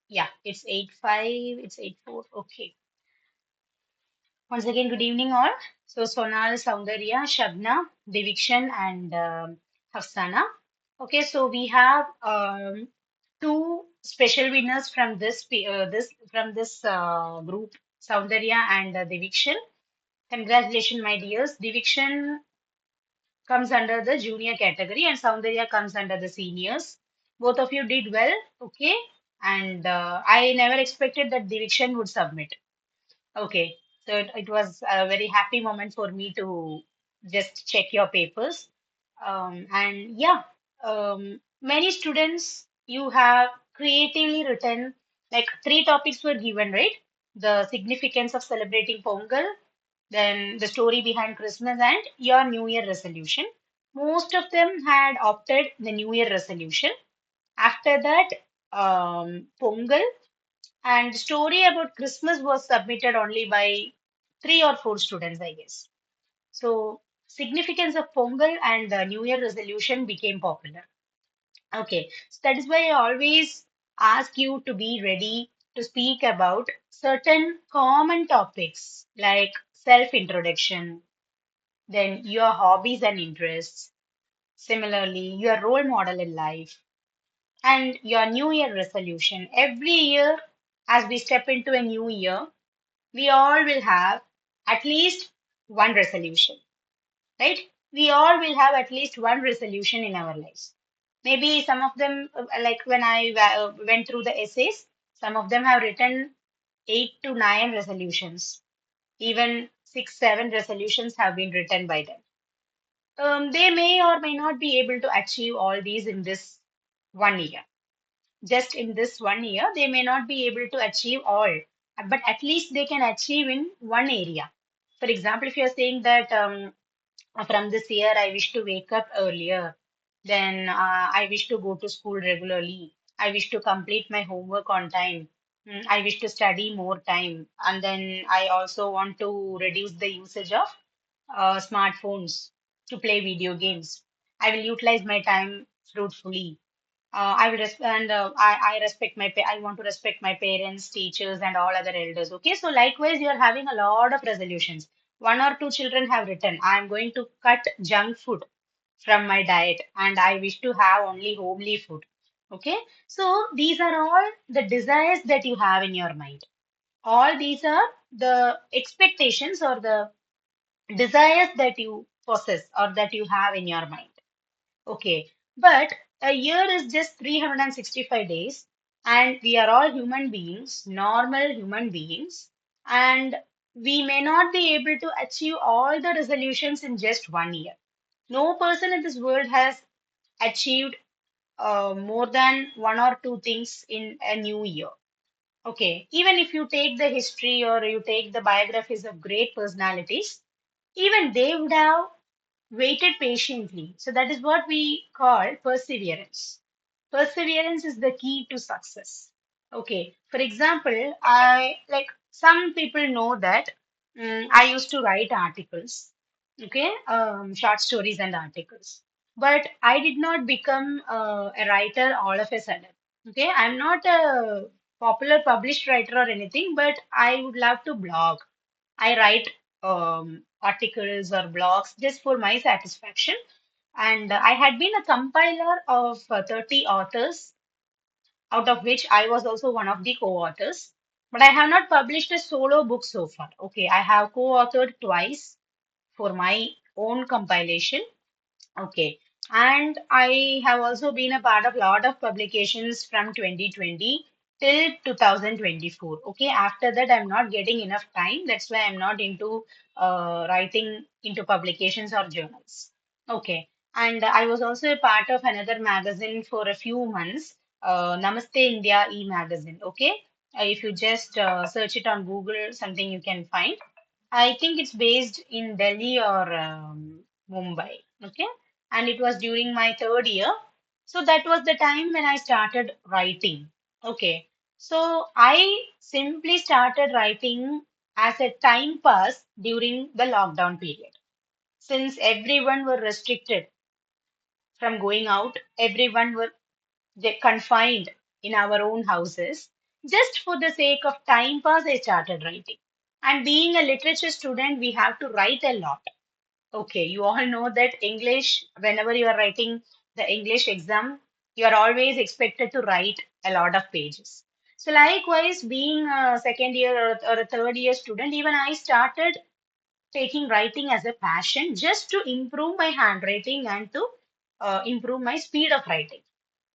Yeah, it's 8:05, it's 8:04. Okay. Once again, good evening all. So Sonal, Saundarya, Shabna, Divikshan, and Hafsana. Okay, so we have two special winners from this group, Saundarya and Divikshan. Congratulations, my dears. Divikshan comes under the junior category and Saundarya comes under the seniors. Both of you did well, okay? And I never expected that Divikshan would submit. Okay, so it was a very happy moment for me to just check your papers. And yeah, many students you have creatively written, like three topics were given, right? The significance of celebrating Pongal, then the story behind Christmas, and your New Year resolution. Most of them had opted the New Year resolution. After that, Pongal and story about Christmas was submitted only by three or four students, I guess. So significance of Pongal and the New Year resolution became popular. Okay, so that is why I always ask you to be ready to speak about certain common topics like self-introduction, then your hobbies and interests, similarly your role model in life, and your New Year resolution. Every year, as we step into a new year, we all will have at least one resolution, right? We all will have at least one resolution in our lives. Maybe some of them, like when I went through the essays, some of them have written 8 to 9 resolutions. Even 6, 7 resolutions have been written by them. They may or may not be able to achieve all these in this one year. Just in this one year, they may not be able to achieve all, but at least they can achieve in one area. For example, if you're saying that from this year I wish to wake up earlier, then I wish to go to school regularly, I wish to complete my homework on time, I wish to study more time, and then I also want to reduce the usage of smartphones to play video games. I will utilize my time fruitfully. I will I respect I want to respect my parents, teachers, and all other elders. Okay, so likewise, you are having a lot of resolutions. One or two children have written, I am going to cut junk food from my diet, and I wish to have only homely food. Okay, so these are all the desires that you have in your mind. All these are the expectations or the desires that you possess or that you have in your mind. Okay, but a year is just 365 days, and we are all human beings, normal human beings, and we may not be able to achieve all the resolutions in just one year. No person in this world has achieved more than one or two things in a new year. Okay, even if you take the history or you take the biographies of great personalities, even they would have waited patiently. So that is what we call perseverance. Perseverance is the key to success. Okay. For example, I like some people know that I used to write articles, okay, short stories and articles. But I did not become a writer all of a sudden. Okay, I'm not a popular published writer or anything, but I would love to blog. I write articles or blogs just for my satisfaction. And I had been a compiler of 30 authors, out of which I was also one of the co-authors. But I have not published a solo book so far. Okay, I have co-authored twice for my own compilation. Okay. And I have also been a part of a lot of publications from 2020 till 2024. Okay. After that, I'm not getting enough time. That's why I'm not into writing into publications or journals. Okay. And I was also a part of another magazine for a few months, Namaste India e-magazine. Okay. If you just search it on Google, something you can find. I think it's based in Delhi or Mumbai. Okay. And it was during my third year. So that was the time when I started writing. Okay. So I simply started writing as a time pass during the lockdown period. Since everyone were restricted from going out, everyone were confined in our own houses. Just for the sake of time pass, I started writing. And being a literature student, we have to write a lot. Okay, you all know that English, whenever you are writing the English exam, you are always expected to write a lot of pages. So likewise, being a second year or a third year student, even I started taking writing as a passion just to improve my handwriting and to improve my speed of writing.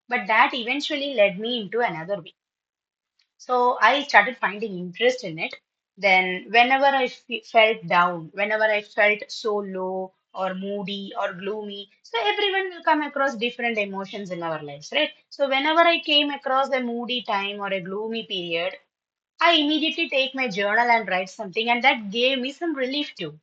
But that eventually led me into another way. So I started finding interest in it. Then, whenever I felt down, whenever I felt so low or moody or gloomy, so everyone will come across different emotions in our lives, right? So, whenever I came across a moody time or a gloomy period, I immediately take my journal and write something, and that gave me some relief too.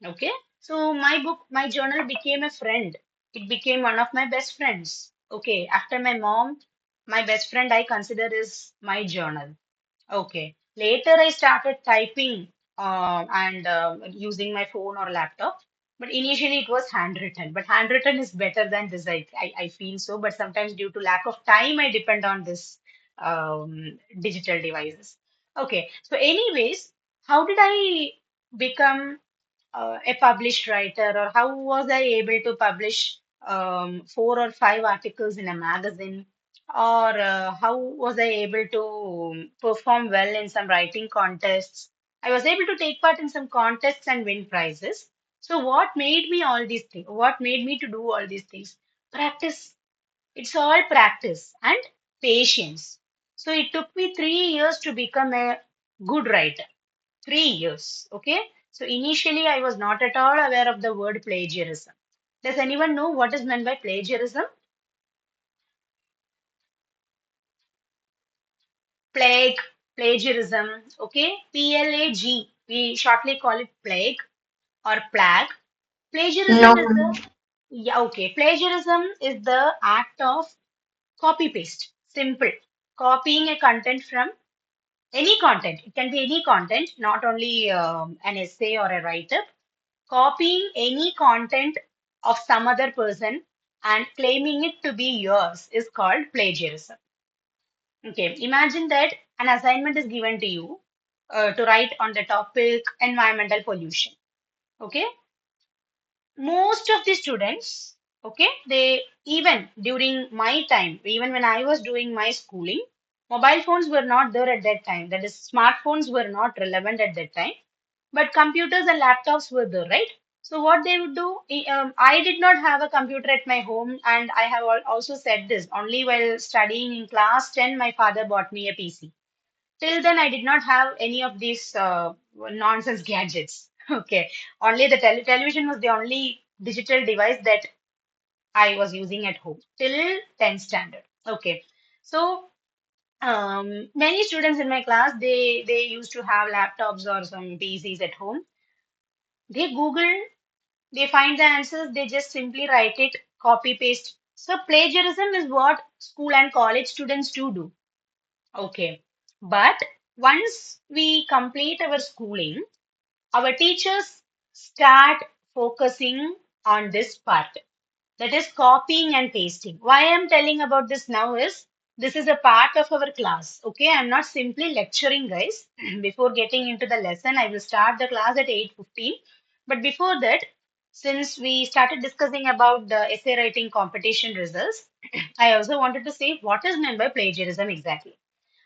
Okay. So, my journal became a friend. It became one of my best friends. Okay. After my mom, my best friend I consider is my journal. Okay. Later, I started typing and using my phone or laptop. But initially, it was handwritten. But handwritten is better than this. I feel so. But sometimes, due to lack of time, I depend on this digital devices. Okay. So, anyways, how did I become a published writer, or how was I able to publish four or five articles in a magazine, or how was I able to perform well in some writing contests? I was able to take part in some contests and win prizes. So, what made me all these things? What made me to do all these things? Practice. It's all practice and patience. So, it took me 3 years to become a good writer. 3 years. Okay. So initially, I was not at all aware of the word plagiarism. Does anyone know what is meant by plagiarism? Plague, plagiarism. Okay. PLAG. We shortly call it plague or plague. No, Plagiarism is the, yeah, okay. Plagiarism is the act of copy paste. Simple. Copying a content from any content. It can be any content, not only an essay or a write-up. Copying any content of some other person and claiming it to be yours is called plagiarism. Okay, imagine that an assignment is given to you to write on the topic environmental pollution. Okay, most of the students, okay, they even during my time, even when I was doing my schooling, mobile phones were not there at that time. That is, smartphones were not relevant at that time, but computers and laptops were there, right? So what they would do, I did not have a computer at my home, and I have also said this. Only while studying in class 10, my father bought me a PC. Till then, I did not have any of these nonsense gadgets. Okay, only the television was the only digital device that I was using at home till 10th standard. Okay, so many students in my class, they used to have laptops or some PCs at home. They Google, they find the answers, they just simply write it, copy paste. So plagiarism is what school and college students too do. Okay. But once we complete our schooling, our teachers start focusing on this part, that is copying and pasting. Why I'm telling about this now is this is a part of our class. Okay, I'm not simply lecturing, guys. Before getting into the lesson, I will start the class at 8:15. But before that, since we started discussing about the essay writing competition results, I also wanted to say what is meant by plagiarism exactly.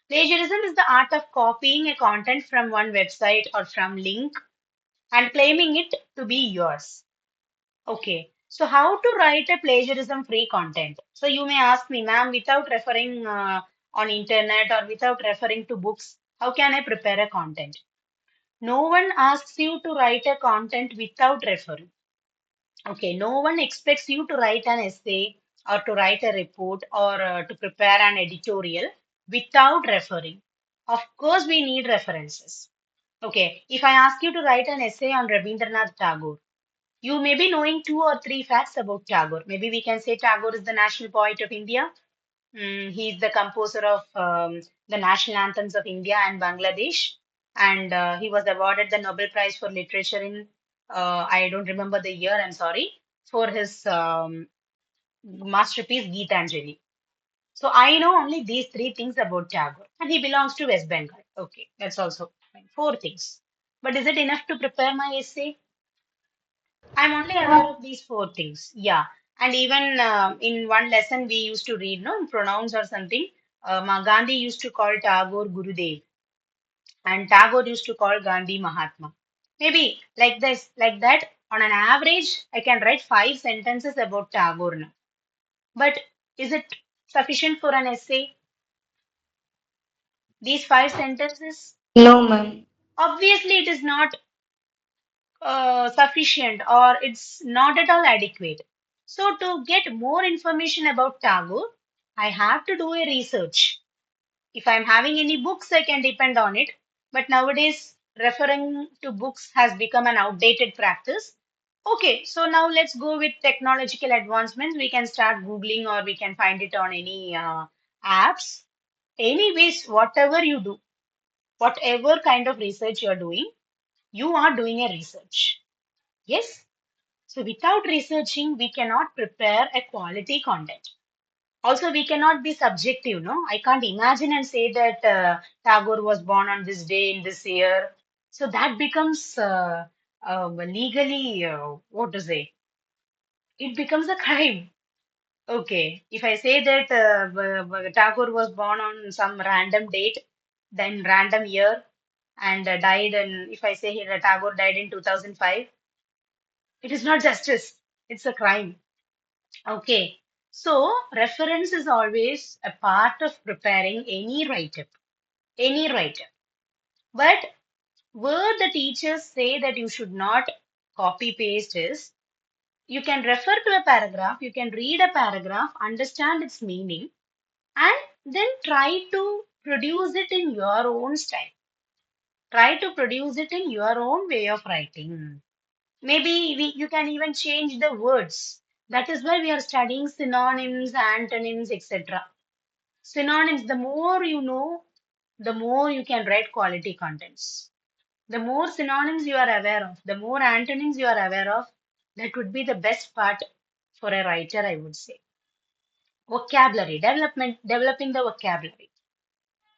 Plagiarism is the art of copying a content from one website or from link and claiming it to be yours. Okay. So how to write a plagiarism-free content? So you may ask me, ma'am, without referring on internet or without referring to books, how can I prepare a content? No one asks you to write a content without referring. Okay. No one expects you to write an essay or to write a report or to prepare an editorial without referring. Of course, we need references. Okay. If I ask you to write an essay on Rabindranath Tagore, you may be knowing two or three facts about Tagore. Maybe we can say Tagore is the national poet of India. He's the composer of the national anthems of India and Bangladesh. And he was awarded the Nobel Prize for Literature in, I don't remember the year, I'm sorry, for his masterpiece Geetanjali. So I know only these three things about Tagore, and he belongs to West Bengal. Okay, that's also fine. Four things. But is it enough to prepare my essay? I'm only aware of these four things. Yeah. And even in one lesson, we used to read, no, pronouns or something. Gandhi used to call Tagore Gurudev, and Tagore used to call Gandhi Mahatma. Maybe like this, like that. On an average, I can write 5 sentences about Tagore now. But is it sufficient for an essay? These 5 sentences? No, ma'am. Obviously, it is not sufficient or it's not at all adequate. So, to get more information about Tagore, I have to do a research. If I'm having any books, I can depend on it. But nowadays, referring to books has become an outdated practice. Okay, so now let's go with technological advancements. We can start Googling or we can find it on any apps. Anyways, whatever you do, whatever kind of research you're doing, you are doing a research. Yes. So without researching, we cannot prepare a quality content. Also, we cannot be subjective, no? I can't imagine and say that Tagore was born on this day in this year. So that becomes legally, what to say? It becomes a crime. Okay. If I say that Tagore was born on some random date, then random year, and died, and if I say here Tagore died in 2005, it is not justice. It's a crime. Okay. So reference is always a part of preparing any write-up. Any write-up. But where the teachers say that you should not copy paste is you can refer to a paragraph, you can read a paragraph, understand its meaning, and then try to produce it in your own style. Try to produce it in your own way of writing. Maybe you can even change the words. That is why we are studying synonyms, antonyms, etc. Synonyms, the more you know, the more you can write quality contents. The more synonyms you are aware of, the more antonyms you are aware of, that would be the best part for a writer, I would say. Vocabulary, developing the vocabulary.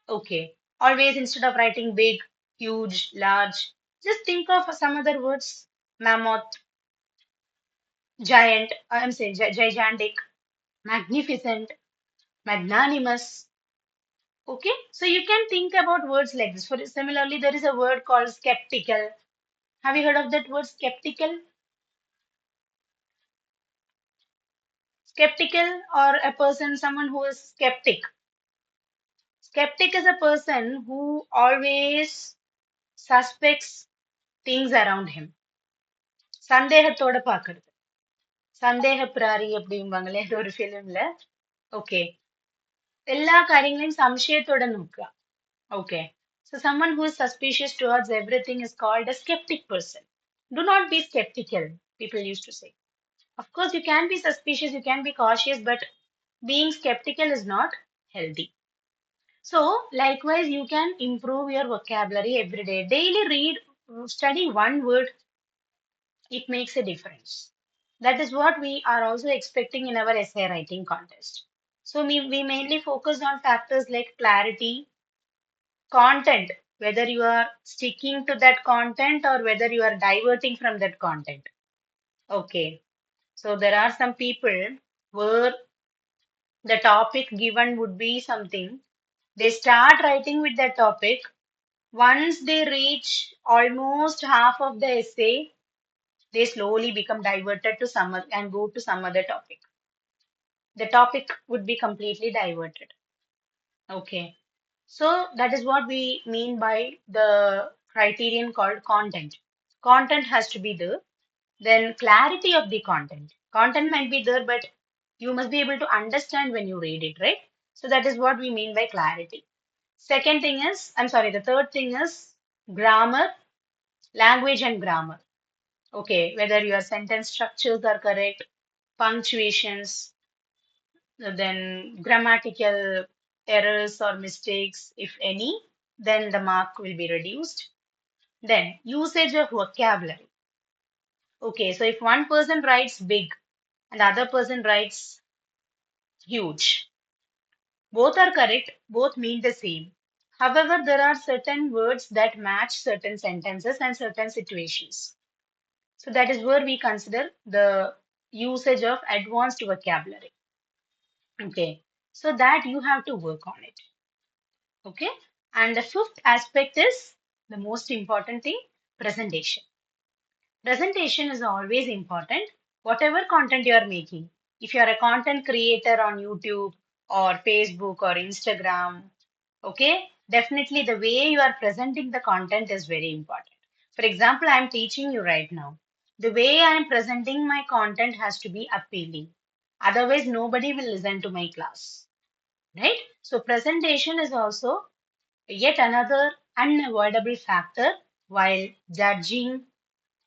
Okay. Always instead of writing big, huge, large, just think of some other words. Mammoth, giant, I'm saying gigantic, magnificent, magnanimous. Okay, so you can think about words like this. For similarly, there is a word called skeptical. Have you heard of that word skeptical? Skeptical or a person, someone who is skeptic. Skeptic is a person who always suspects things around him. சந்தேகத்தோட பார்க்கிறது. சந்தேக பிராரி அப்படிம்பாங்களே அது ஒரு ஃபிலிம்ல. Okay. எல்லா காரியங்களையும் சம்சயத்தோட நோக்குறா. Okay. So someone who is suspicious towards everything is called a skeptic person. Do not be skeptical, people used to say. Of course, you can be suspicious, you can be cautious, but being skeptical is not healthy. So, likewise, you can improve your vocabulary every day. Daily read, study one word, it makes a difference. That is what we are also expecting in our essay writing contest. So, we mainly focus on factors like clarity, content, whether you are sticking to that content or whether you are diverting from that content. Okay. So there are some people where the topic given would be something. They start writing with that topic. Once they reach almost half of the essay, they slowly become diverted to some and go to some other topic. The topic would be completely diverted. Okay. So that is what we mean by the criterion called content. Content has to be there. Then clarity of the content. Content might be there, but you must be able to understand when you read it, right? So that is what we mean by clarity. Second thing is, I'm sorry, the third thing is grammar, language and grammar. Okay, whether your sentence structures are correct, punctuations, then grammatical errors or mistakes, if any, then the mark will be reduced. Then usage of vocabulary. Okay, so if one person writes big and the other person writes huge, Both are correct, both mean the same. However, there are certain words that match certain sentences and certain situations. So that is where we consider the usage of advanced vocabulary. Okay. So that you have to work on it. Okay. And the fifth aspect is the most important thing, presentation. Presentation is always important, whatever content you are making. If you are a content creator on YouTube or Facebook or Instagram, okay, definitely the way you are presenting the content is very important. For example, I am teaching you right now. The way I am presenting my content has to be appealing. Otherwise, nobody will listen to my class, right? So, presentation is also yet another unavoidable factor while judging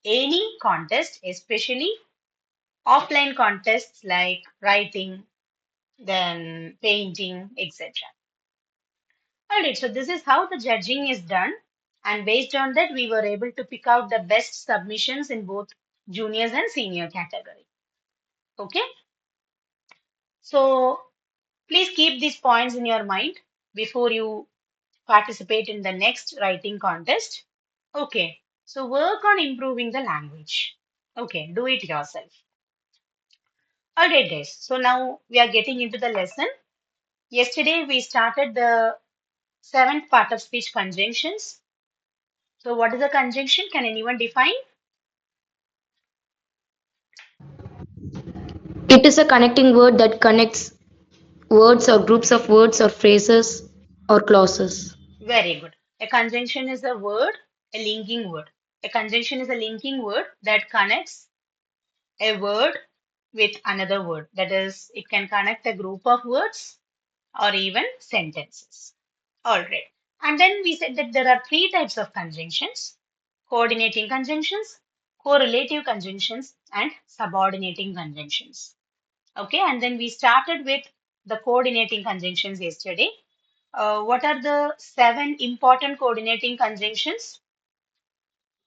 any contest, especially offline contests like writing, then painting, etc. Alright, so this is how the judging is done, and based on that, we were able to pick out the best submissions in both juniors and senior category. Okay, so please keep these points in your mind before you participate in the next writing contest. Okay, so work on improving the language. Okay, do it yourself. Alright, guys. So now we are getting into the lesson. Yesterday we started the seventh part of speech, conjunctions. So what is a conjunction? Can anyone define? It is a connecting word that connects words or groups of words or phrases or clauses. Very good. A conjunction is a word, a linking word. A conjunction is a linking word that connects a word with another word. That is, it can connect a group of words or even sentences. All right. And then we said that there are three types of conjunctions: coordinating conjunctions, correlative conjunctions, and subordinating conjunctions. Okay. And then we started with the coordinating conjunctions yesterday. What are the seven important coordinating conjunctions?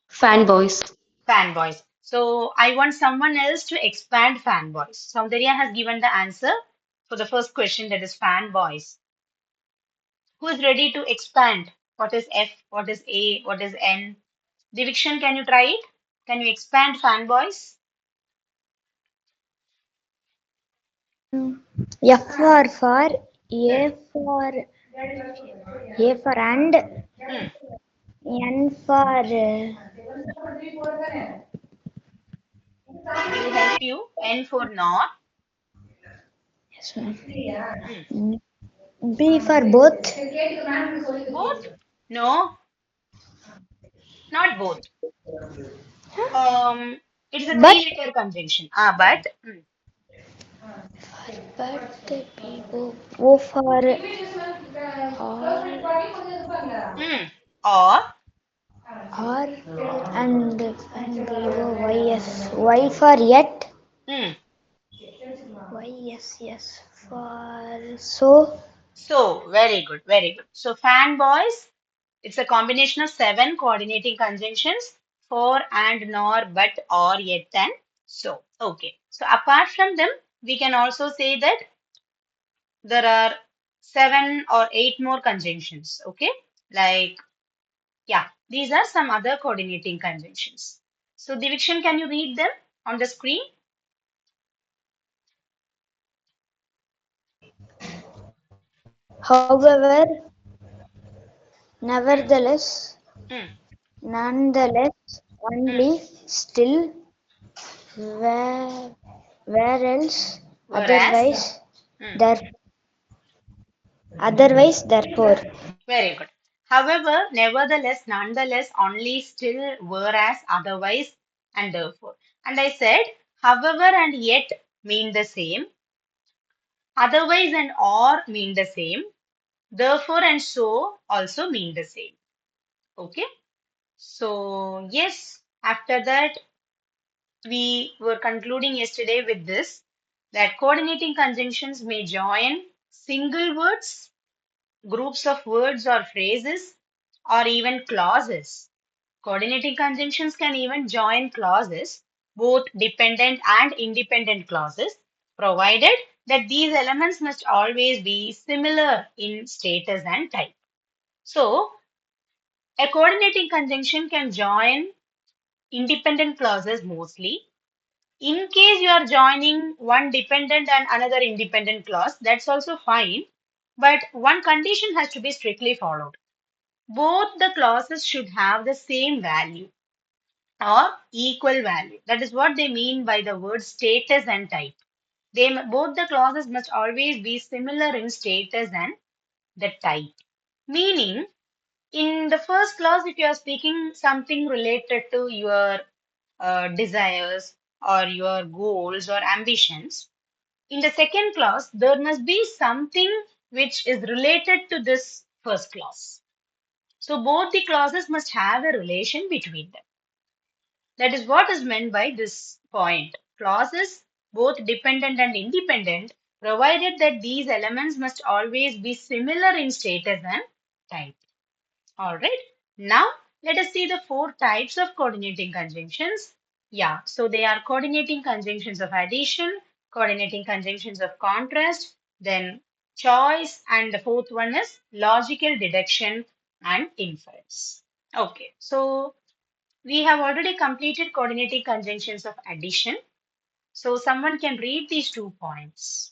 Fanboys. Fanboys. So I want someone else to expand fanboys. Soundarya has given the answer for the first question, that is fanboys. Who is ready to expand? What is F? What is A? What is N? Diviction, can you try it? Can you expand fanboys? F for Hmm. A for and, Hmm. N for I will help you. N for not. yes, ma'am. Hmm. B for both, Both? No, not both. It is a but three-letter conjunction. Ah, but O for all, or R and B O Y S, Y for yet, hmm. Y S S for so, So very good, very good. So fanboys, it's a combination of seven coordinating conjunctions: for, and, nor, but, or, yet, and so. Okay. So apart from them, we can also say that there are seven or eight more conjunctions. Okay. Like, yeah, these are some other coordinating conjunctions. So Divikshan, can you read them on the screen? however, Hmm, nevertheless, hmm, nonetheless, hmm. only, still, where, where else, Whereas, otherwise, hmm. there, otherwise, therefore. Very good. However, nevertheless, nonetheless, only, still, whereas, otherwise, and therefore. And I said, however and yet mean the same, otherwise and or mean the same, therefore and so also mean the same. Okay. So, yes, after that, we were concluding yesterday with this, that coordinating conjunctions may join single words, groups of words or phrases, or even clauses. Coordinating conjunctions can even join clauses, both dependent and independent clauses, provided that these elements must always be similar in status and type. So, a coordinating conjunction can join independent clauses mostly. In case you are joining one dependent and another independent clause, that's also fine. But one condition has to be strictly followed. Both the clauses should have the same value or equal value. That is what they mean by the word status and type. Both the clauses must always be similar in status and the type. Meaning, in the first clause, if you are speaking something related to your desires or your goals or ambitions, in the second clause, there must be something which is related to this first clause. So both the clauses must have a relation between them. That is what is meant by this point. Clauses, both dependent and independent, provided that these elements must always be similar in status and type. All right. Now, let us see the four types of coordinating conjunctions. Yeah, so they are coordinating conjunctions of addition, coordinating conjunctions of contrast, then choice, and the fourth one is logical deduction and inference. Okay, so we have already completed coordinating conjunctions of addition. So someone can read these 2 points.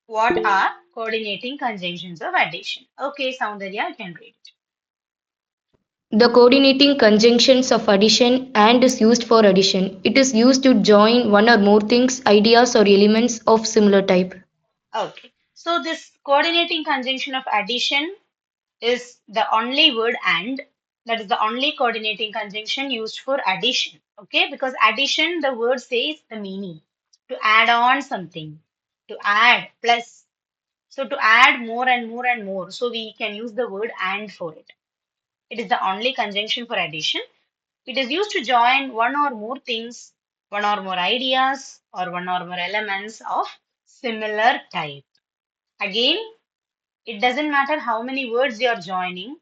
What are coordinating conjunctions of addition? Okay, Soundarya, you can read it. The coordinating conjunctions of addition and is used for addition. It is used to join one or more things, ideas, or elements of similar type. Okay, so this coordinating conjunction of addition is the only word and, that is the only coordinating conjunction used for addition. Okay, because addition, the word says the meaning to add on something, to add plus. So to add more and more and more, so we can use the word and for it. It is the only conjunction for addition. It is used to join one or more things, one or more ideas, or one or more elements of similar type. Again, it doesn't matter how many words you are joining,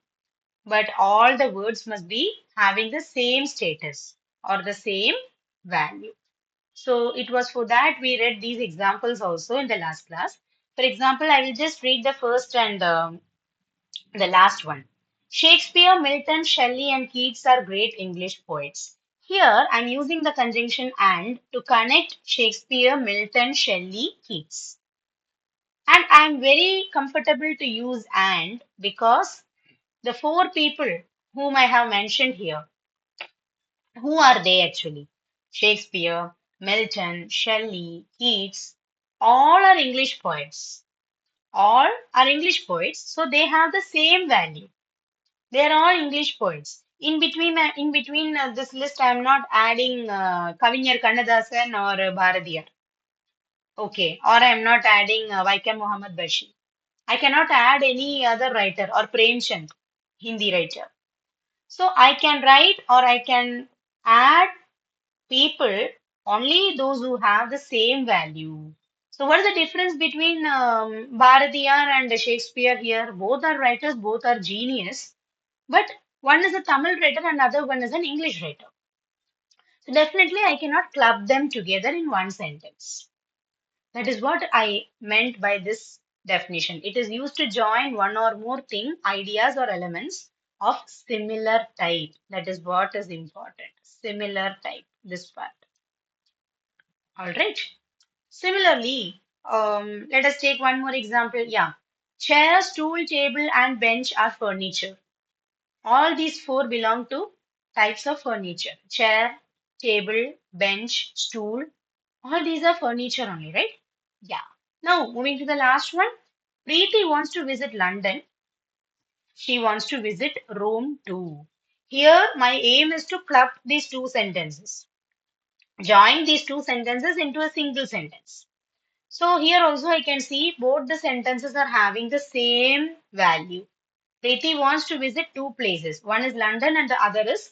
but all the words must be having the same status or the same value. So it was for that we read these examples also in the last class. For example, I will just read the first and the last one. Shakespeare, Milton, Shelley, and Keats are great English poets. Here I'm using the conjunction and to connect Shakespeare, Milton, Shelley, Keats. And I'm very comfortable to use and because the four people whom I have mentioned here, who are they actually? Shakespeare, Milton, Shelley, Keats, all are English poets. All are English poets, so they have the same value. They are all English poets. In between this list, I am not adding Kavinyar Kannadasan or Bharadiyar. Okay, or I am not adding Vaikam Muhammad Bashir. I cannot add any other writer or Premchand, Hindi writer. So I can write or I can add people, only those who have the same value. So what is the difference between Bharadiyar and Shakespeare here? Both are writers, both are genius, but one is a Tamil writer and other one is an English writer. So definitely I cannot club them together in one sentence. That is what I meant by this definition. It is used to join one or more thing, ideas or elements of similar type. That is what is important. Similar type, this part. All right. Similarly, let us take one more example. Yeah. Chair, stool, table, and bench are furniture. All these four belong to types of furniture. Chair, table, bench, stool. All these are furniture only, right? Yeah. Now, moving to the last one. Preeti wants to visit London. She wants to visit Rome too. Here, my aim is to club these two sentences. Join these two sentences into a single sentence. So here also I can see both the sentences are having the same value. Preeti wants to visit two places. One is London and the other is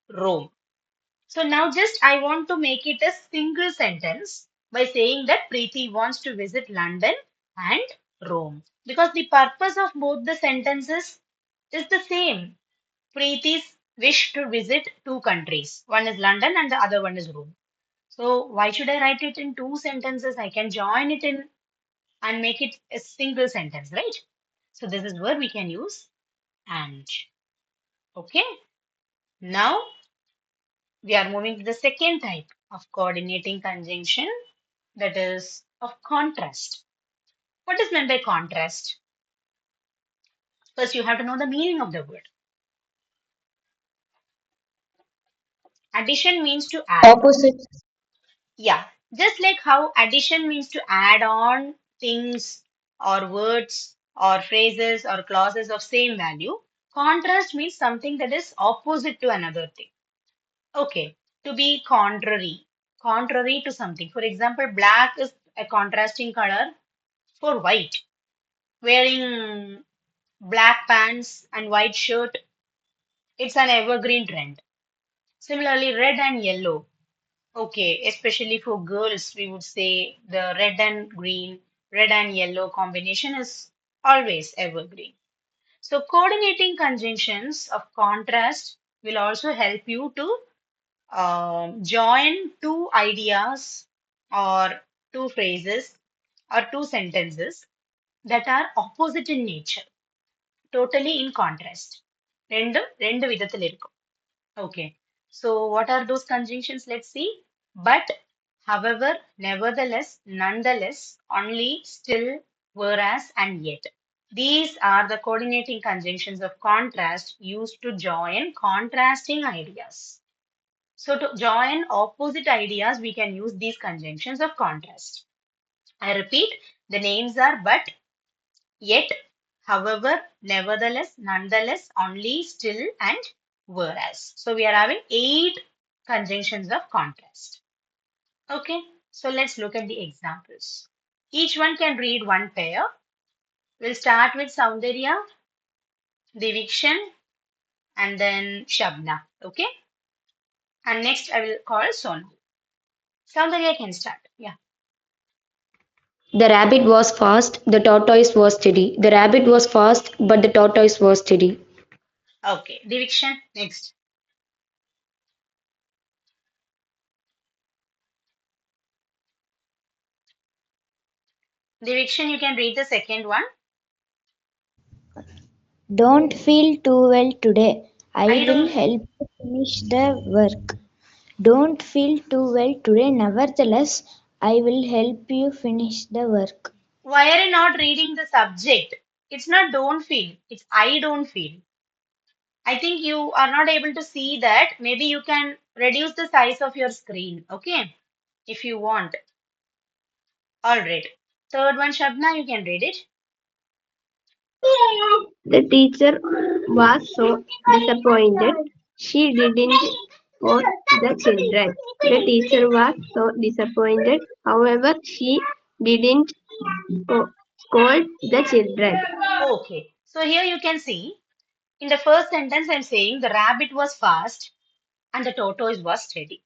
Rome. So now just I want to make it a single sentence by saying that Preeti wants to visit London and Rome. Because the purpose of both the sentences is the same. Preeti's wish to visit two countries. One is London and the other one is Rome. So why should I write it in two sentences? I can join it in and make it a single sentence, right? So this is where we can use and. Okay. Now we are moving to the second type of coordinating conjunction, that is of contrast. What is meant by contrast? First, you have to know the meaning of the word. Addition means to add. Opposite. Yeah, just like how addition means to add on things or words or phrases or clauses of same value, contrast means something that is opposite to another thing. Okay, to be contrary, contrary to something. For example, black is a contrasting color for white. Wearing black pants and white shirt, it's an evergreen trend. Similarly, red and yellow. Okay, especially for girls, we would say the red and green, red and yellow combination is always evergreen. So, coordinating conjunctions of contrast will also help you to join two ideas or two phrases or two sentences that are opposite in nature, totally in contrast. ரெண்டு விதத்தில் இருக்கும். Okay. So what are those conjunctions? Let's see. But, however, nevertheless, nonetheless, only, still, whereas, and yet. These are the coordinating conjunctions of contrast used to join contrasting ideas. So to join opposite ideas, we can use these conjunctions of contrast. I repeat, the names are but, yet, however, nevertheless, nonetheless, only, still, and whereas. So we are having 8 conjunctions of contrast. Okay, so let's look at the examples. Each one can read one pair. We'll start with Saundarya, Divikshan, and then Shabna. Okay, and next I will call Sonal. Saundarya can start. Yeah. The rabbit was fast, the tortoise was steady. The rabbit was fast, but the tortoise was steady. Okay, Divikshan, next. Divikshan, you can read the second one. Don't feel too well today. I I will don't. help you finish the work. Don't feel too well today. Nevertheless, I will help you finish the work. Why are you not reading the subject? It's not don't feel, it's I don't feel. I think you are not able to see that. Maybe you can reduce the size of your screen, okay? If you want. All right. Third one, Shabna, you can read it. The teacher was so disappointed she didn't scold the children. The teacher was so disappointed, however, she didn't scold the children. Okay. So here you can see in the first sentence, I'm saying the rabbit was fast and the tortoise was steady.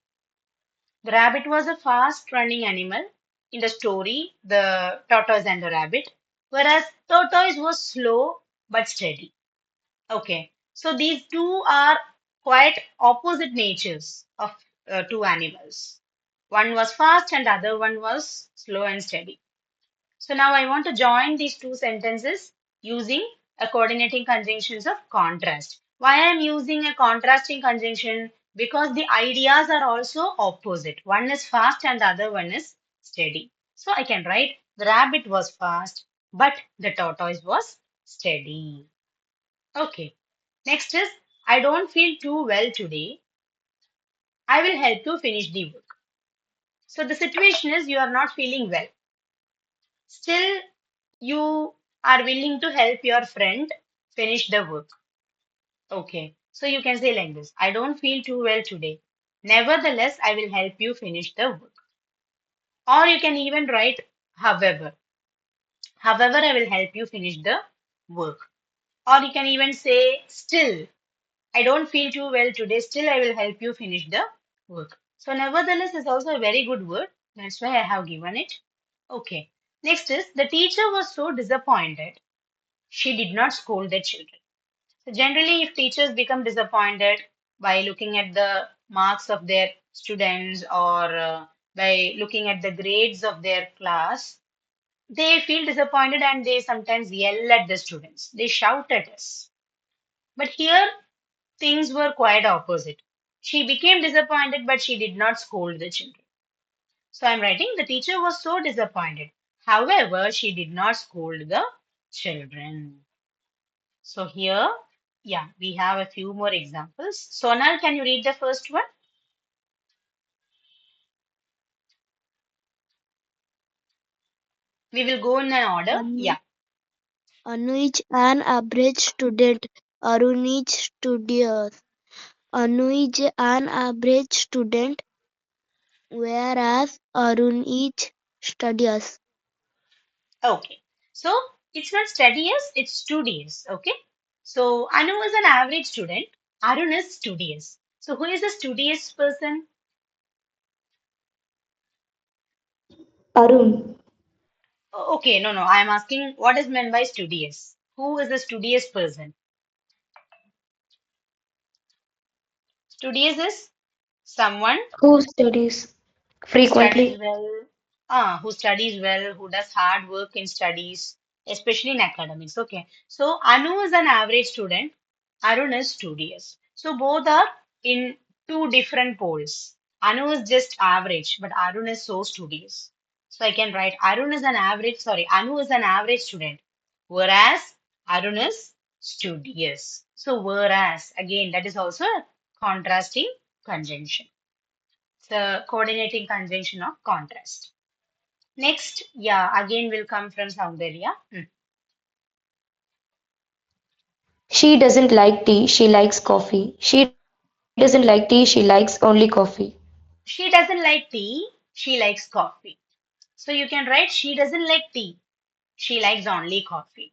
The rabbit was a fast running animal in the story, the tortoise and the rabbit, whereas tortoise was slow but steady. Okay, so these two are quite opposite natures of two animals. One was fast and the other one was slow and steady. So now I want to join these two sentences using a coordinating conjunctions of contrast. Why I am using a contrasting conjunction? Because the ideas are also opposite. One is fast and the other one is steady. So I can write the rabbit was fast, but the tortoise was steady. Okay. Next is, I don't feel too well today. I will help you finish the work. So the situation is you are not feeling well. Still, you are willing to help your friend finish the work. Okay. So you can say like this, I don't feel too well today. Nevertheless, I will help you finish the work. Or you can even write, however. However, I will help you finish the work. Or you can even say, still. I don't feel too well today. Still, I will help you finish the work. So, nevertheless is also a very good word. That's why I have given it. Okay. Next is the teacher was so disappointed. She did not scold the children. So, generally, if teachers become disappointed by looking at the marks of their students or by looking at the grades of their class, they feel disappointed and they sometimes yell at the students. They shout at us. But here, things were quite opposite. She became disappointed, but she did not scold the children. So I'm writing the teacher was so disappointed. However, she did not scold the children. So here, yeah, we have a few more examples. Sonal, can you read the first one? We will go in an order. Anu, Yeah. Anu is an average student. Arun is studious. Anu is an average student, whereas Arun is studious. Okay. So it's not studious, it's studious. Okay. So Anu is an average student. Arun is studious. So who is a studious person? Arun. Okay, no, no. I am asking what is meant by studious? Who is a studious person? Studious is someone Who studies who studies frequently? well, who studies well, who does hard work in studies, especially in academics. Okay. So Anu is an average student. Arun is studious. So both are in two different poles. Anu is just average, but Arun is so studious. So I can write Anu is an average student, whereas Arun is studious. So whereas, again, that is also a contrasting conjunction. It's a coordinating conjunction of contrast. Next, yeah, again will come from Saundarya. She doesn't like tea, she likes coffee. She doesn't like tea, she likes only coffee. She doesn't like tea, she likes coffee. So you can write she doesn't like tea, she likes only coffee.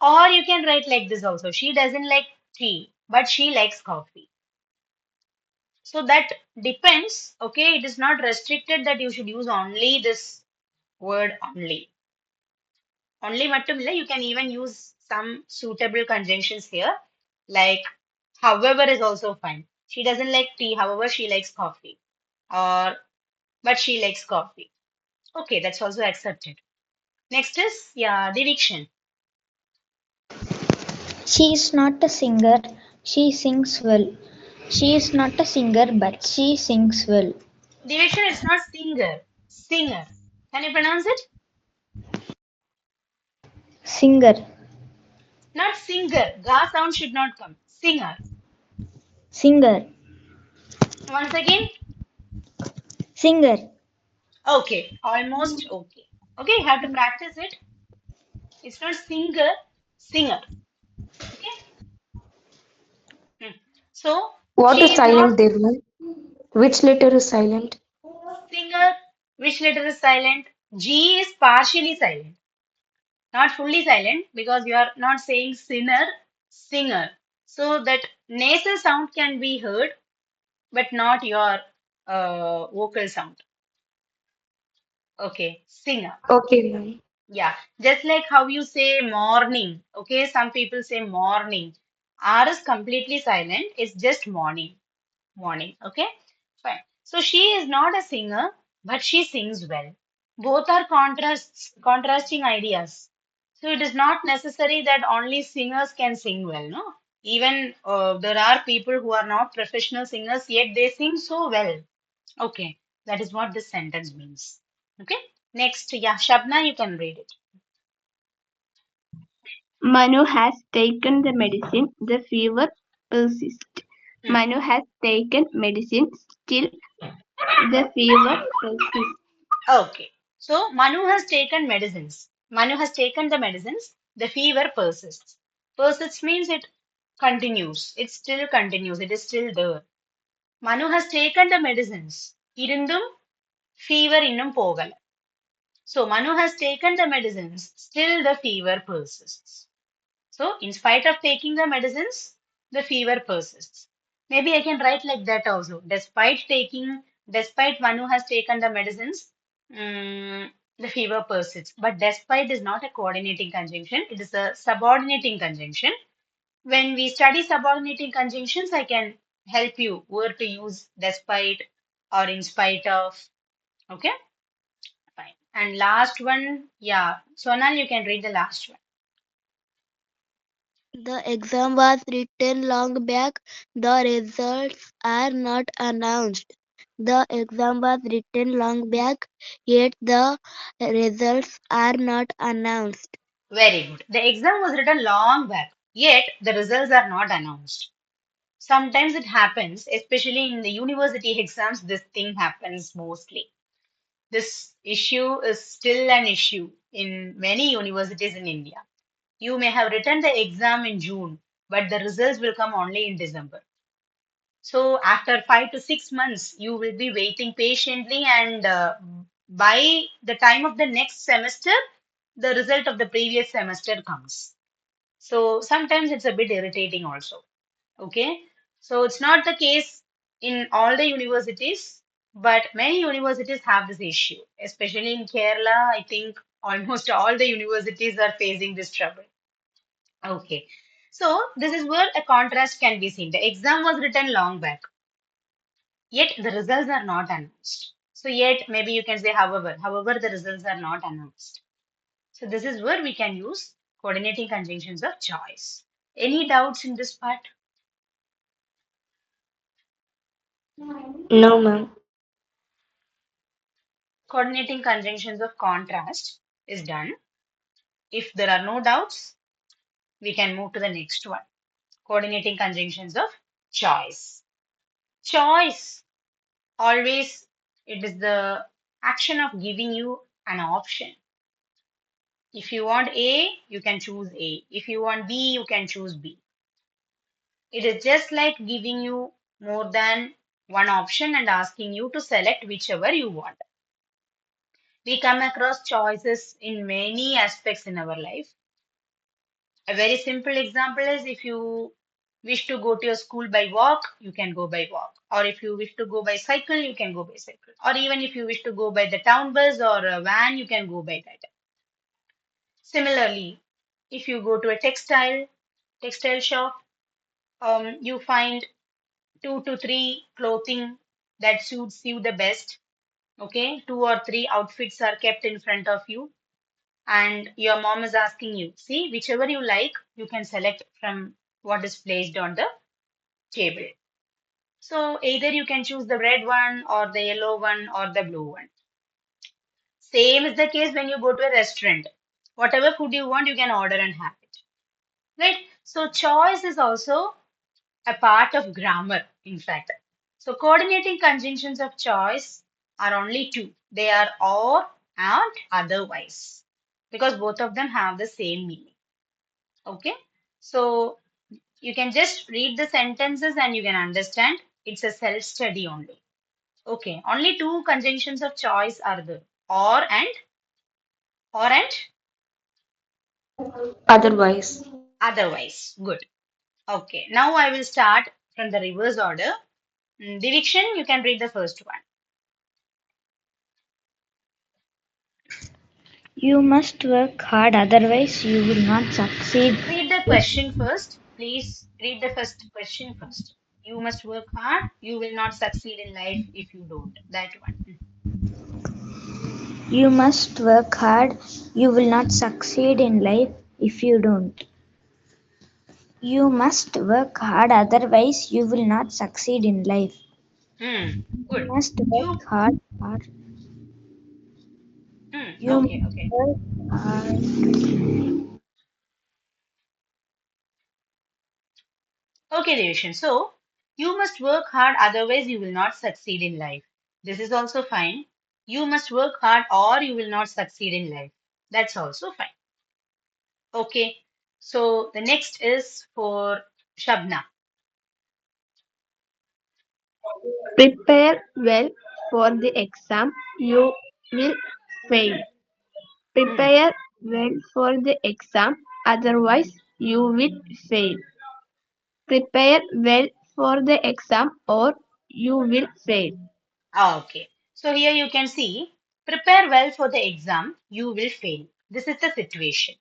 Or you can write like this also. She doesn't like tea, but she likes coffee. So that depends. Okay, it is not restricted that you should use only this word only. Only mattumilla, you can even use some suitable conjunctions here, like however is also fine. She doesn't like tea, however, she likes coffee. Or but she likes coffee. Okay, that's also accepted. Next is yeah, diction. She is not a singer, she sings well. She is not a singer, but she sings well. Diction is not singer, singer. Can you pronounce it? Singer, Not singer. Ga sound should not come. Singer. singer, Once again. singer, Okay. Almost okay. Okay, you have to practice it. It's not singer, singer. Okay. Hmm. So What is she is not silent, Devna? Which letter is silent? singer. Which letter is silent? G is partially silent, not fully silent because you are not saying sinner, singer. So that nasal sound can be heard, but not your vocal sound. Okay, singer. Okay, ma'am. Yeah, just like how you say morning. Okay, some people say morning. R is completely silent. It's just morning. Morning. Okay, fine. So she is not a singer, but she sings well. Both are contrasting ideas. So it is not necessary that only singers can sing well. No, even there are people who are not professional singers, yet they sing so well. Okay, that is what this sentence means. Okay, next, yeah, Shabna, you can read it. Manu has taken the medicine. The fever persists. Hmm. Manu has taken medicine. Still, the fever persists. Okay. So Manu has taken medicines. Manu has taken the medicines. The fever persists. Persists means it continues. It still continues. It is still there. Manu has taken the medicines. ഇരുந்துം fever innum പോകല. So Manu has taken the medicines. Still the fever persists. So, in spite of taking the medicines, the fever persists. Maybe I can write like that also. Despite one who has taken the medicines, the fever persists. But despite is not a coordinating conjunction, it is a subordinating conjunction. When we study subordinating conjunctions, I can help you where to use despite or in spite of. Okay, fine. And last one, yeah. Sonal, you can read the last one. The exam was written long back. The results are not announced. The exam was written long back, yet the results are not announced. Very good. The exam was written long back, yet the results are not announced. Sometimes it happens, especially in the university exams, this thing happens mostly. This issue is still an issue in many universities in India. You may have written the exam in June, but the results will come only in December. So after 5 to 6 months, you will be waiting patiently, and by the time of the next semester, the result of the previous semester comes. So sometimes it's a bit irritating also. Okay. So it's not the case in all the universities, but many universities have this issue, especially in Kerala. I think almost all the universities are facing this trouble. Okay. So this is where a contrast can be seen. The exam was written long back, yet the results are not announced. So yet maybe you can say however the results are not announced. So this is where we can use coordinating conjunctions of choice. Any doubts in this part? No, ma'am. Coordinating conjunctions of contrast is done. If there are no doubts, we can move to the next one. Coordinating conjunctions of choice. Choice, always, it is the action of giving you an option. If you want A, you can choose A. If you want B, you can choose B. It is just like giving you more than one option and asking you to select whichever you want. We come across choices in many aspects in our life. A very simple example is if you wish to go to your school by walk, you can go by walk. Or if you wish to go by cycle, you can go by cycle. Or even if you wish to go by the town bus or a van, you can go by that. Similarly, if you go to a textile shop, you find 2 to 3 clothing that suits you the best. Okay, 2 or 3 outfits are kept in front of you, and your mom is asking you, see, whichever you like, you can select from what is placed on the table. So either you can choose the red one or the yellow one or the blue one. Same is the case when you go to a restaurant. Whatever food you want, you can order and have it. Right? So choice is also a part of grammar, in fact. So coordinating conjunctions of choice are only two. They are or and otherwise, because both of them have the same meaning. Okay. So you can just read the sentences and you can understand it's a self-study only. Okay. Only two conjunctions of choice are there. Or and Otherwise. otherwise. Good. Okay. Now I will start from the reverse order. Diviction, you can read the first one. You must work hard, otherwise, you will not succeed. Read the question first. Please read the first question first. You must work hard. You will not succeed in life if you don't. That one. You must work hard. You will not succeed in life if you don't. You must work hard, otherwise, you will not succeed in life. Good. You must You. work hard. hard. You Okay. must Okay. work hard. Okay, Devishan. So you must work hard, otherwise you will not succeed in life. This is also fine. You must work hard or you will not succeed in life. That's also fine. Okay. So the next is for Shabna. Prepare well for the exam. You will fail. Hmm. Prepare well for the exam, otherwise, you will fail. Prepare well for the exam, or you will fail. Okay. So here you can see, prepare well for the exam, you will fail. This is the situation.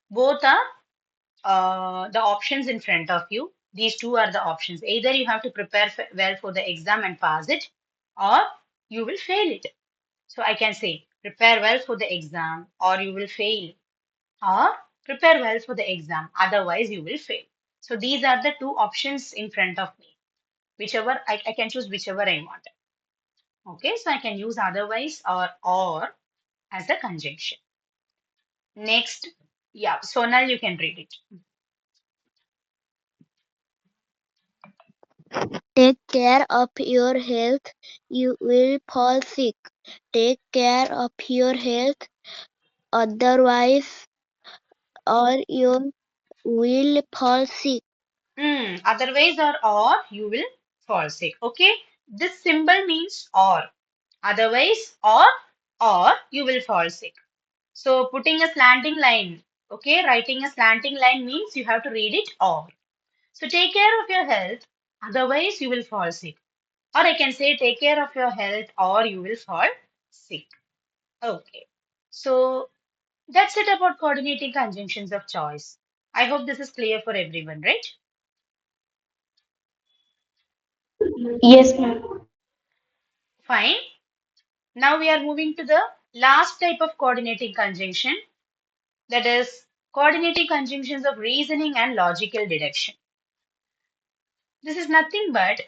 Both are the options in front of you. These two are the options. Either you have to prepare well for the exam and pass it, or you will fail it. So I can say, prepare well for the exam or you will fail, or prepare well for the exam, otherwise you will fail. So these are the two options in front of me. Whichever I can choose whichever I want. Okay, so I can use otherwise or as a conjunction. Next, yeah, Sonal, you can read it. Take care of your health, you will fall sick. Take care of your health, otherwise, or you will fall sick. Otherwise or you will fall sick. Okay, this symbol means or. Otherwise or you will fall sick. So putting a slanting line, okay, writing a slanting line means you have to read it or. So take care of your health, otherwise you will fall sick. Or I can say take care of your health or you will fall sick. Okay. So that's it about coordinating conjunctions of choice. I hope this is clear for everyone, right? Yes, ma'am. Fine. Now we are moving to the last type of coordinating conjunction, that is coordinating conjunctions of reasoning and logical deduction. This is nothing but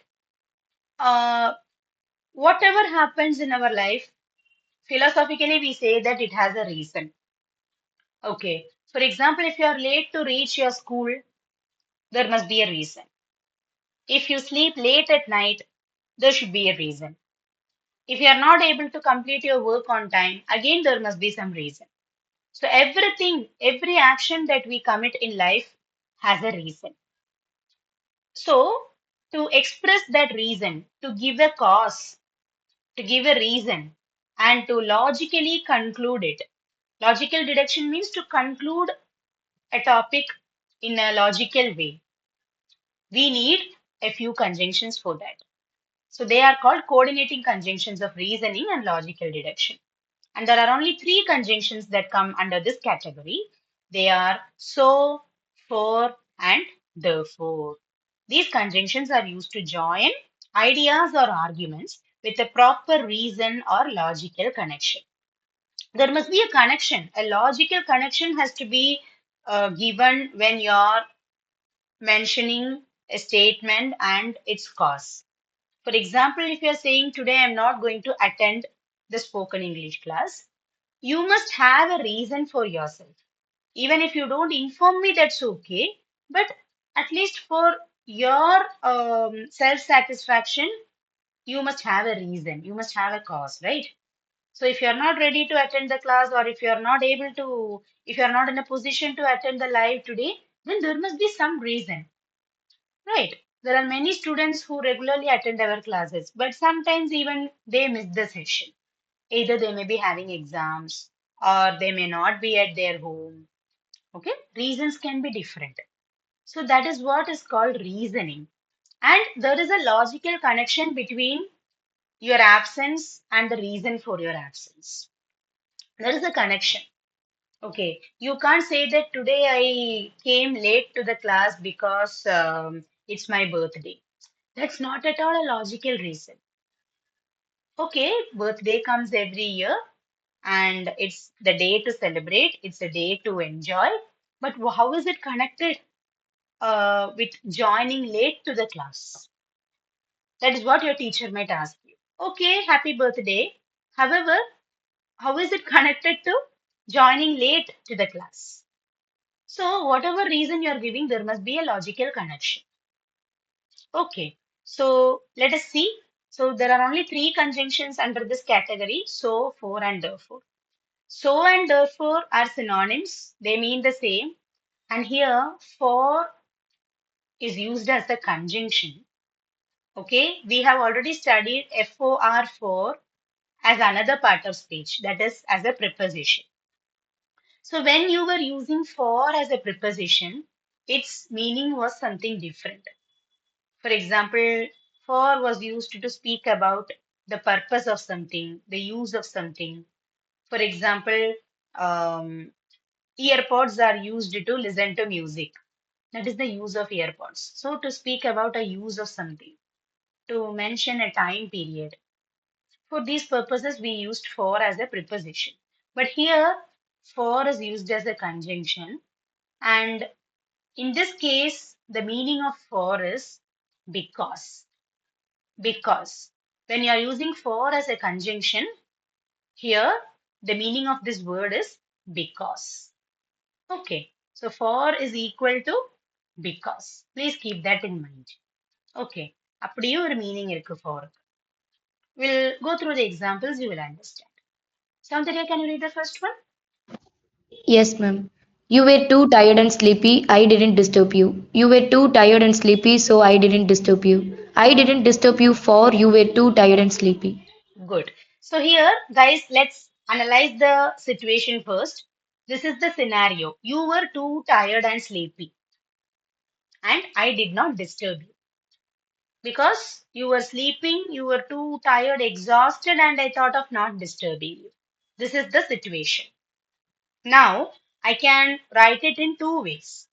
uh, whatever happens in our life, philosophically we say that it has a reason. Okay. For example, if you are late to reach your school, there must be a reason. If you sleep late at night, there should be a reason. If you are not able to complete your work on time, again there must be some reason. So everything, every action that we commit in life has a reason. So to express that reason, to give a cause, to give a reason, and to logically conclude it. Logical deduction means to conclude a topic in a logical way. We need a few conjunctions for that. So they are called coordinating conjunctions of reasoning and logical deduction. And there are only three conjunctions that come under this category. They are so, for, and therefore. These conjunctions are used to join ideas or arguments with a proper reason or logical connection. There must be a connection. A logical connection has to be given when you're mentioning a statement and its cause. For example, if you're saying today I'm not going to attend the spoken English class, you must have a reason for yourself. Even if you don't inform me, that's okay. But at least for your self satisfaction, you must have a reason. You must have a cause, right? So if you're not ready to attend the class, or if you're not able to, if you're not in a position to attend the live today, then there must be some reason, right? There are many students who regularly attend our classes, but sometimes even they miss the session. Either they may be having exams or they may not be at their home. Okay, reasons can be different. So that is what is called reasoning. And there is a logical connection between your absence and the reason for your absence. There is a connection. Okay, you can't say that today I came late to the class because it's my birthday. That's not at all a logical reason. Okay, birthday comes every year and it's the day to celebrate, it's a day to enjoy. But how is it connected with joining late to the class? That is what your teacher might ask you. Okay, happy birthday. However, how is it connected to joining late to the class? So, whatever reason you are giving, there must be a logical connection. Okay, so let us see. So, there are only three conjunctions under this category: so, for, and therefore. So and therefore are synonyms, they mean the same. And here, for is used as the conjunction. Okay, we have already studied for as another part of speech, that is, as a preposition. So, when you were using for as a preposition, its meaning was something different. For example, for was used to speak about the purpose of something, the use of something. For example, um, earpods are used to listen to music. That is the use of earpods. So, to speak about a use of something, to mention a time period. For these purposes, we used for as a preposition. But here, for is used as a conjunction. And in this case, the meaning of for is because. Because. When you are using for as a conjunction, here the meaning of this word is because. Okay. So for is equal to because. Please keep that in mind. Okay. அப்படியும் ஒரு meaning இருக்கு for. We'll go through the examples, you will understand. Soundarya, can you read the first one? Yes, ma'am. You were too tired and sleepy. I didn't disturb you. You were too tired and sleepy, so I didn't disturb you. I didn't disturb you for you were too tired and sleepy. Good. So here, guys, let's analyze the situation first. This is the scenario. You were too tired and sleepy, and I did not disturb you. Because you were sleeping, you were too tired, exhausted, and I thought of not disturbing you. This is the situation. Now, I can write it in two ways.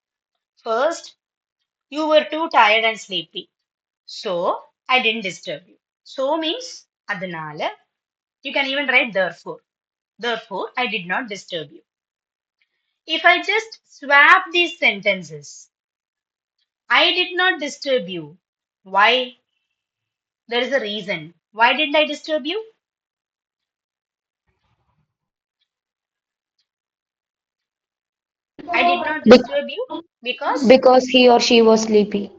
First, you were too tired and sleepy. So, I didn't disturb you. So means, adhanala. You can even write therefore. Therefore, I did not disturb you. If I just swap these sentences, I did not disturb you. Why? There is a reason. Why didn't I disturb you? I did not Be- disturb you because, because he or she was sleepy.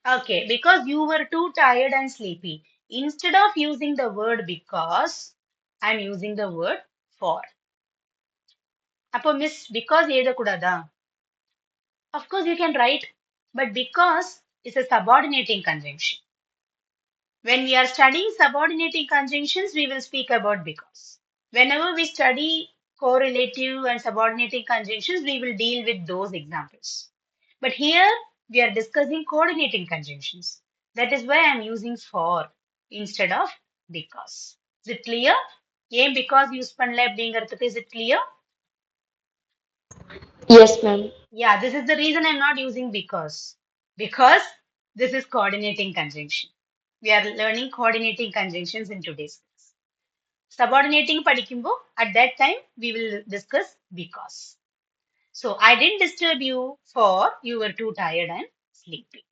okay, because you were too tired and sleepy. Instead of using the word because, I'm using the word for. அப்போ miss because எழுதக்கூடாதா? Of course you can write, but because is a subordinating conjunction. When we are studying subordinating conjunctions, we will speak about because. Whenever we study correlative and subordinating conjunctions, we will deal with those examples. But here we are discussing coordinating conjunctions. That is why I am using for instead of because. Is it clear? ஏன் because use பண்ணல அப்படிங்கிறதுக்கு is it clear? Yes, ma'am. Yeah, this is the reason I'm not using because. Because this is coordinating conjunction. We are learning coordinating conjunctions in today's class. Subordinating padikkumbo, at that time we will discuss because. So I didn't disturb you for you were too tired and sleepy.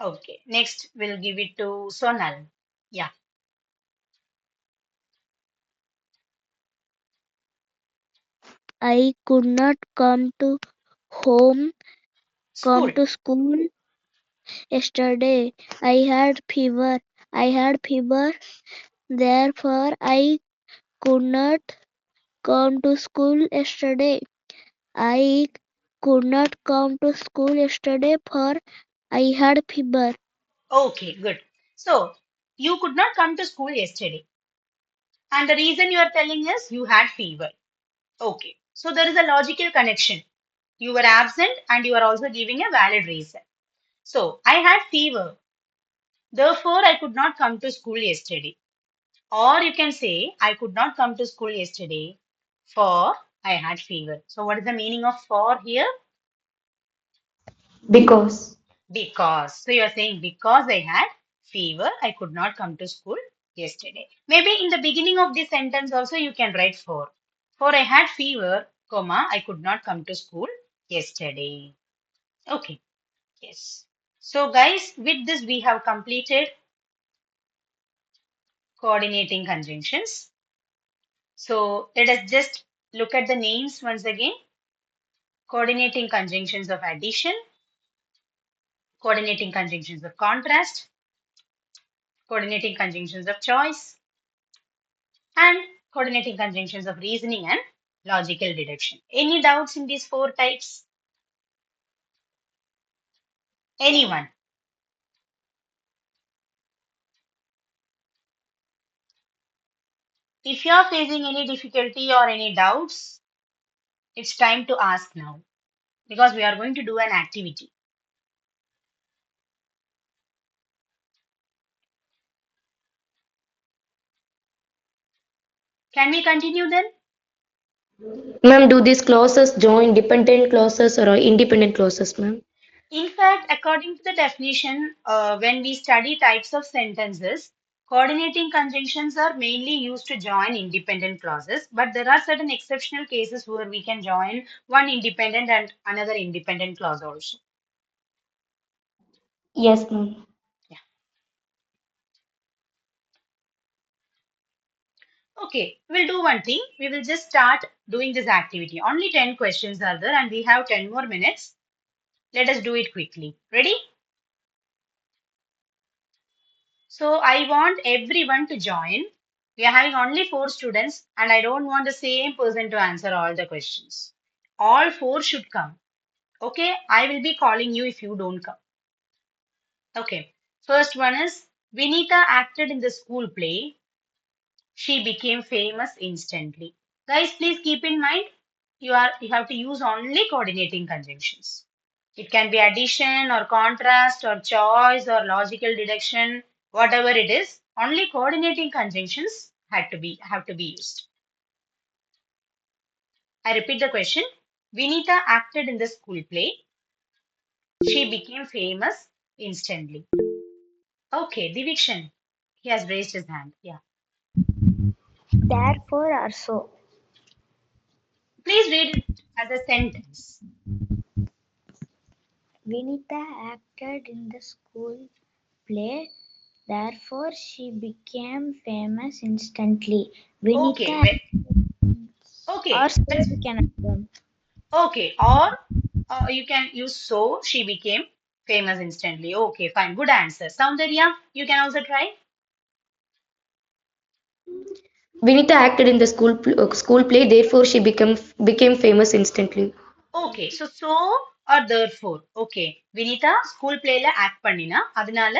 Okay, next we'll give it to Sonal. Yeah, I could not home, come school. to school yesterday. I had fever, therefore I could not come to school yesterday. I could not come to school yesterday for I had fever. Okay, good. So you could not come to school yesterday. And the reason you are telling is you had fever. Okay, so there is a logical connection. You were absent and you are also giving a valid reason. So I had fever. Therefore, I could not come to school yesterday. Or you can say, I could not come to school yesterday for I had fever. So what is the meaning of for here? Because. Because. So you are saying because I had fever, I could not come to school yesterday. Maybe in the beginning of this sentence also you can write for. For I had fever, comma, I could not come to school yesterday. Okay. Yes. So guys, with this we have completed coordinating conjunctions. So let us just look at the names once again. Coordinating conjunctions of addition, coordinating conjunctions of contrast, coordinating conjunctions of choice, and coordinating conjunctions of reasoning and logical deduction. Any doubts in these four types? Anyone? If you are facing any difficulty or any doubts, it's time to ask now because we are going to do an activity. Can we continue then? Ma'am, do these clauses join dependent clauses or independent clauses, ma'am? In fact, according to the definition, when we study types of sentences, Coordinating conjunctions are mainly used to join independent clauses, but there are certain exceptional cases where we can join one independent and another independent clause also. Yes, ma'am. Yeah. Okay, we'll do one thing. We will just start doing this activity. Only 10 questions are there and we have 10 more minutes. Let us do it quickly. Ready? So I want everyone to join. We are having only 4 students and I don't want the same person to answer all the questions. All 4 should come. Okay, I will be calling you if you don't come. Okay, first one is Vinita acted in the school play. She became famous instantly. Guys, please keep in mind you have to use only coordinating conjunctions. It can be addition or contrast or choice or logical deduction, whatever it is. Only coordinating conjunctions have to be used. I repeat the question. Vinita acted in the school play. She became famous instantly. Okay, Divikshan. He has raised his hand. Yeah. Therefore or so. Please read it as a sentence. Vinita acted in the school play, therefore she became famous instantly. Okay, Vinita or okay, so that's we can affirm. okay. Or you can use so she became famous instantly. Okay, fine. Good answer. Soundarya, you can also try. Vinita acted in the school play, therefore she became famous instantly. Okay, so or therefore. Okay, Vinita school playல act பண்ணினா அதனால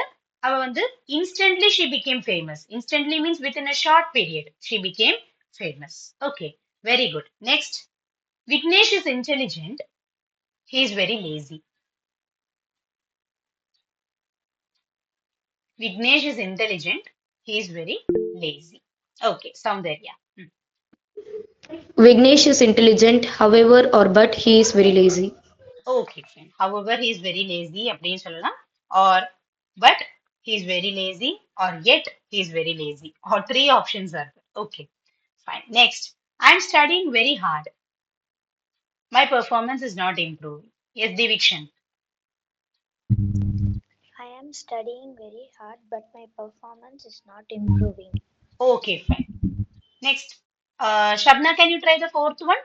அவ வந்து instantly she became famous. Instantly means within a short period she became famous. Okay, very good. Next, Vignesh is intelligent. He is very lazy. Vignesh is intelligent. He is very lazy. Okay, Soundarya. Vignesh is intelligent, however, or but he is very lazy. Okay, fine. However, he is very lazy அப்படின்னு சொல்லலாம். Or but he is very lazy or yet he is very lazy. Or 3 options are there. Okay, fine. Next, I'm studying very hard. My performance is not improving. Yes, Divikshan. I am studying very hard, but my performance is not improving. Okay, fine. Next, Shabna, can you try the fourth one?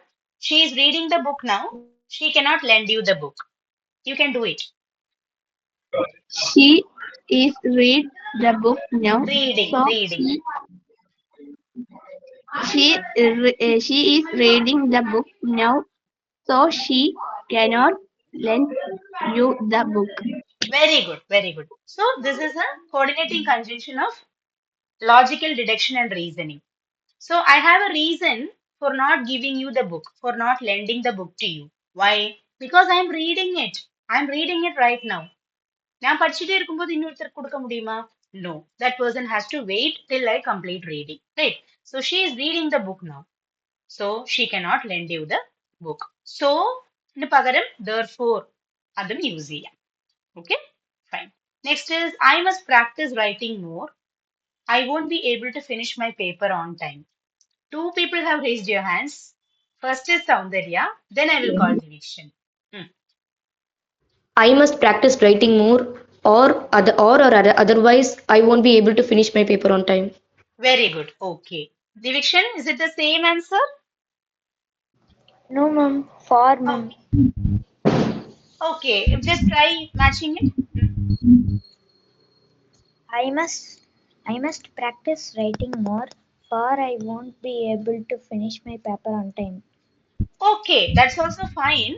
She is reading the book now. She cannot lend you the book. You can do it. She is read the book now, Reading, so reading. she is reading the book now, so she cannot lend you the book. Very good, very good. So this is a coordinating conjunction of logical deduction and reasoning. So I have a reason for not giving you the book, for not lending the book to you. Why? Because I am reading it. I am reading it right now. நான் படிச்சுட்டே இருக்கும்போது இன்னொருத்தர் கொடுக்க முடியுமா? No. That person has to wait till I complete reading. Right? So she is reading the book now. So she cannot lend you the book. So ന് പകരം therefore അതും use ചെയ്യാം. Okay? Fine. Next is I must practice writing more. I won't be able to finish my paper on time. 2 people have raised your hands. First is Soundarya, then I will call Divikshan. Hmm. I must practice writing more, or otherwise I won't be able to finish my paper on time. Very good. Okay. Divikshan, is it the same answer? No, ma'am. For ma'am. Okay. Okay. Just try matching it. Hmm. I must I must practice writing more, for I won't be able to finish my paper on time. Okay, that's also fine.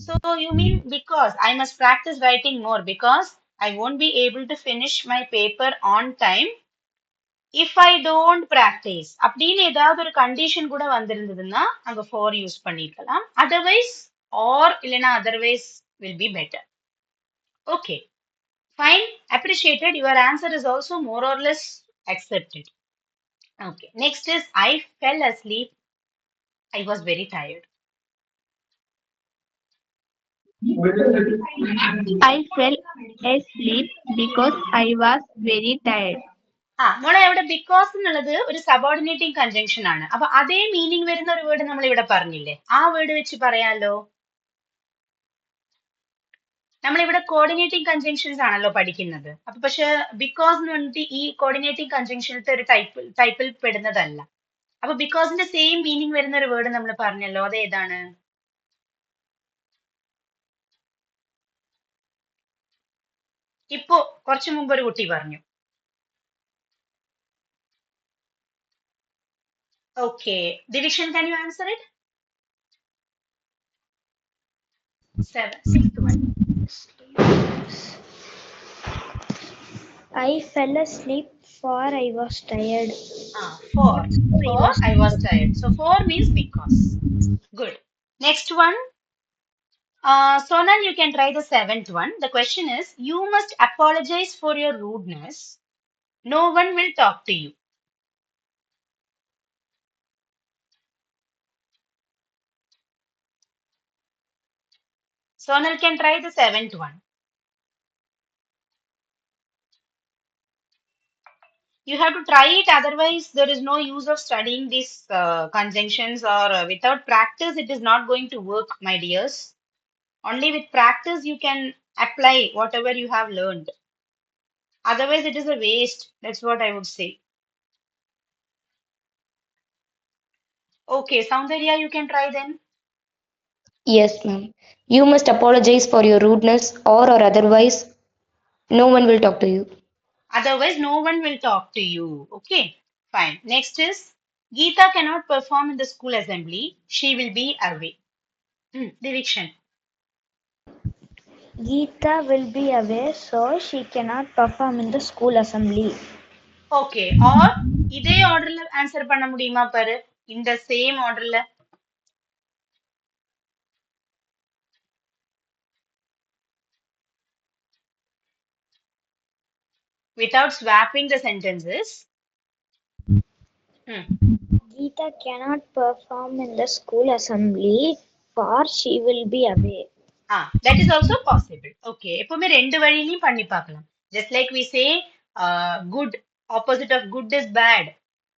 So you mean because I must practice writing more because I won't be able to finish my paper on time if I don't practice அப்படின்னு ஏதாவது ஒரு condition கூட வந்திருந்ததுன்னா அங்க for use பண்ணிருக்கலாம் otherwise or இல்லைன்னா otherwise will be better. Okay, fine, appreciated. Your answer is also more or less accepted. Okay, next is I fell asleep. I was very tired. I fell asleep because I was very tired. മോളെ അവിടെ because എന്നുള്ളത് ഒരു subordinating conjunction ആണ്. അപ്പൊ അതേ meaning വരുന്ന ഒരു word നമ്മൾ ഇവിടെ പറഞ്ഞില്ലേ, ആ വേർഡ് വെച്ച് പറയാലോ. നമ്മളിവിടെ കോർഡിനേറ്റിംഗ് കൺജങ്ഷൻസ് ആണല്ലോ പഠിക്കുന്നത്. അപ്പൊ പക്ഷെ ബിക്കോസ് എന്ന് പറഞ്ഞിട്ട് ഈ കോർഡിനേറ്റിംഗ് കൺജങ്ഷനത്തെ ഒരു ടൈപ്പിൽ പെടുന്നതല്ല. അപ്പൊ ബിക്കോസിന്റെ സെയിം മീനിങ് വരുന്ന ഒരു വേർഡ് നമ്മൾ പറഞ്ഞല്ലോ, അത് ഏതാണ്? ഇപ്പോ കുറച്ചു മുമ്പ് ഒരു കുട്ടി പറഞ്ഞു. Okay, division, can you answer it? Sixth one. I fell asleep for I was tired. For I was I was tired. So for means because. Good. Next one. Sonal, you can try the seventh one. The question is, you must apologize for your rudeness. No one will talk to you. Sonal can try the seventh one. You have to try it, otherwise there is no use of studying these conjunctions, or without practice it is not going to work, my dears. Only with practice you can apply whatever you have learned. Otherwise it is a waste. That's what I would say. Okay, Soundarya, you can try then. Yes, ma'am. You must apologize for your rudeness or otherwise no one will talk to you. Otherwise no one will talk to you. Okay, fine. Next is, Geeta cannot perform in the school assembly. She will be away. Diviction. Geeta will be away, so she cannot perform in the school assembly. Okay, or இதே ஆர்டர்ல answer பண்ண முடியுமா பாரு, இந்த same ஆர்டர்ல, without swapping the sentences. Hmm. Geeta cannot perform in the school assembly, for she will be away. That is also possible. Okay, எப்பவுமே ரெண்டு வழியிலையும் பண்ணி பார்க்கலாம். Just like we say, good, opposite of good is bad.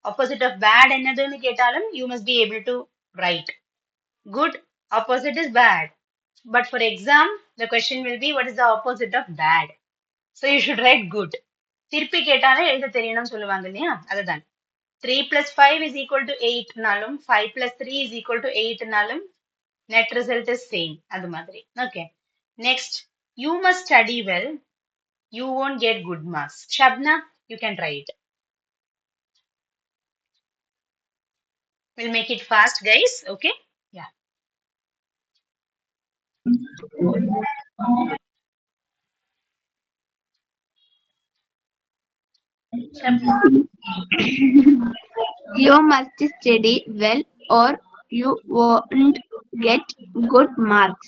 Opposite of bad என்னதுன்னு கேட்டாலும் you must be able to write. Good opposite is bad. But for exam, the question will be, what is the opposite of bad? So you should write good. திருப்பி கேட்டாலே எழுத தெரியணும்னு சொல்லுவாங்க இல்லையா, அதுதான். 3 plus 5 is equal to 8 நாலும் 5 plus 3 is equal to 8 நாலும் net result is same. அது மாதிரி. Okay. Next, you must study well. You won't get good marks. Shabna, you can try it. We'll make it fast, guys. Okay. Yeah. Shabna. You must study well or you won't get good marks.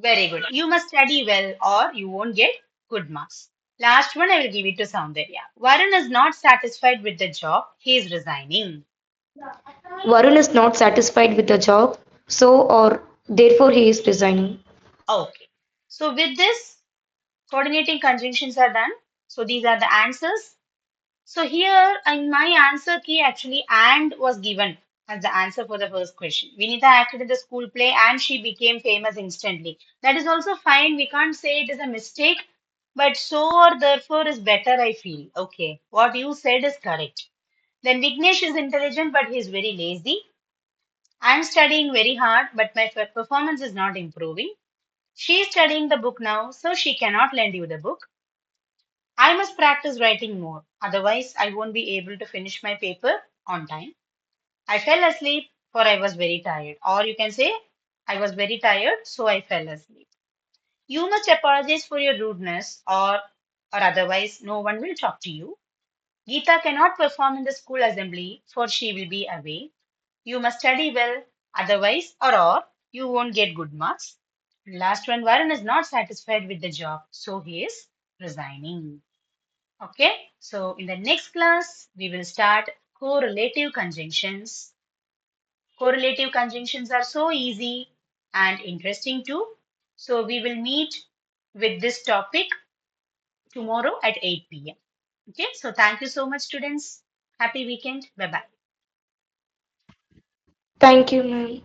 Very good. You must study well or you won't get good marks. Last one, I will give it to Soundarya. Varun is not satisfied with the job. He is resigning. Varun is not satisfied with the job, so or therefore he is resigning. Okay. So with this, coordinating conjunctions are done. So these are the answers. So here in my answer key, actually and was given as the answer for the first question. Vinita acted in the school play and she became famous instantly. That is also fine. We can't say it is a mistake, but so or therefore is better, I feel. Okay. What you said is correct. Then Vignesh is intelligent, but he is very lazy. I'm studying very hard, but my performance is not improving. She is studying the book now, so she cannot lend you the book. I must practice writing more, otherwise, I won't be able to finish my paper on time. I fell asleep for I was very tired. Or you can say, I was very tired, so I fell asleep. You must apologize for your rudeness, or otherwise, no one will talk to you. Geeta cannot perform in the school assembly, for she will be away. You must study well, otherwise, or you won't get good marks. Last one, Varun is not satisfied with the job, so he is resigning. Okay, so in the next class, we will start correlative conjunctions. Correlative conjunctions are so easy and interesting too. So we will meet with this topic tomorrow at 8 p.m. Okay, so thank you so much, students. Happy weekend. Bye bye. Thank you, ma'am.